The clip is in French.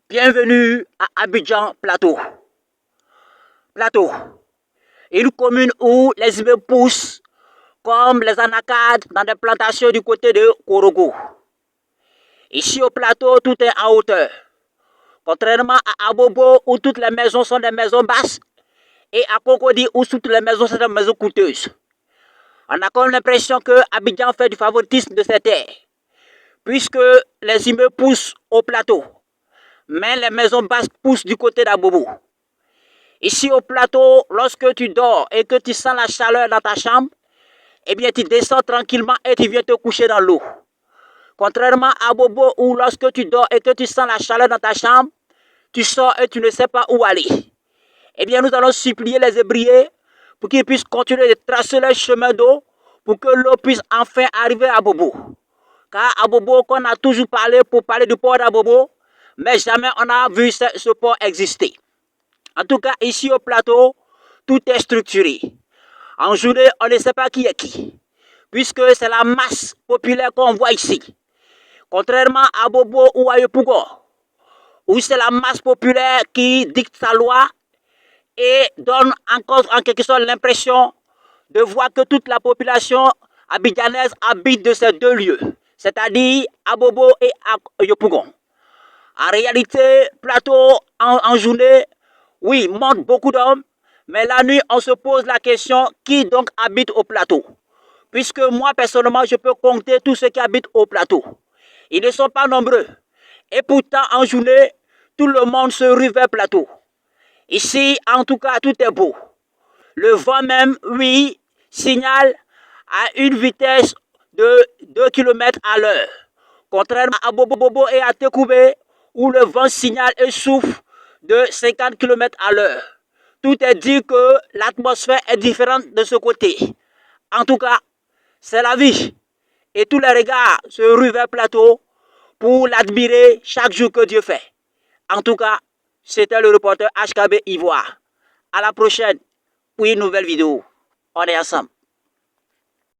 Bienvenue à Abidjan Plateau. Plateau, une commune où les immeubles poussent comme les anacardes dans des plantations du côté de Korogo. Ici au plateau, tout est en hauteur. Contrairement à Abobo où toutes les maisons sont des maisons basses et à Cocody où toutes les maisons sont des maisons coûteuses. On a comme l'impression que Abidjan fait du favoritisme de ces terres, puisque les immeubles poussent au plateau, mais les maisons basses poussent du côté d'Abobo. Ici au plateau, lorsque tu dors et que tu sens la chaleur dans ta chambre, eh bien tu descends tranquillement et tu viens te coucher dans l'eau. Contrairement à Bobo où lorsque tu dors et que tu sens la chaleur dans ta chambre, tu sors et tu ne sais pas où aller. Eh bien nous allons supplier les ébriers pour qu'ils puissent continuer de tracer leur chemin d'eau pour que l'eau puisse enfin arriver à Bobo. Car à Bobo, qu'on a toujours parlé pour parler du port d'Abobo, mais jamais on a vu ce port exister. En tout cas, ici au plateau, tout est structuré. En journée, on ne sait pas qui est qui, puisque c'est la masse populaire qu'on voit ici. Contrairement à Bobo ou à Yopougon, où c'est la masse populaire qui dicte sa loi et donne en quelque sorte l'impression de voir que toute la population abidjanaise habite de ces deux lieux, c'est-à-dire à Bobo et à Yopougon. En réalité, plateau en journée, oui, monte beaucoup d'hommes, mais la nuit, on se pose la question, qui donc habite au plateau? Puisque moi, personnellement, je peux compter tous ceux qui habitent au plateau. Ils ne sont pas nombreux. Et pourtant, en journée, tout le monde se rue vers le plateau. Ici, en tout cas, tout est beau. Le vent même, oui, signale à une vitesse de 2 km à l'heure. Contrairement à Bobo et à Tekoubé, où le vent signale et souffle de 50 km à l'heure. Tout est dit que l'atmosphère est différente de ce côté. En tout cas, c'est la vie. Et tous les regards se ruent vers le plateau pour l'admirer chaque jour que Dieu fait. En tout cas, c'était le reporter HKB Ivoire. À la prochaine pour une nouvelle vidéo. On est ensemble.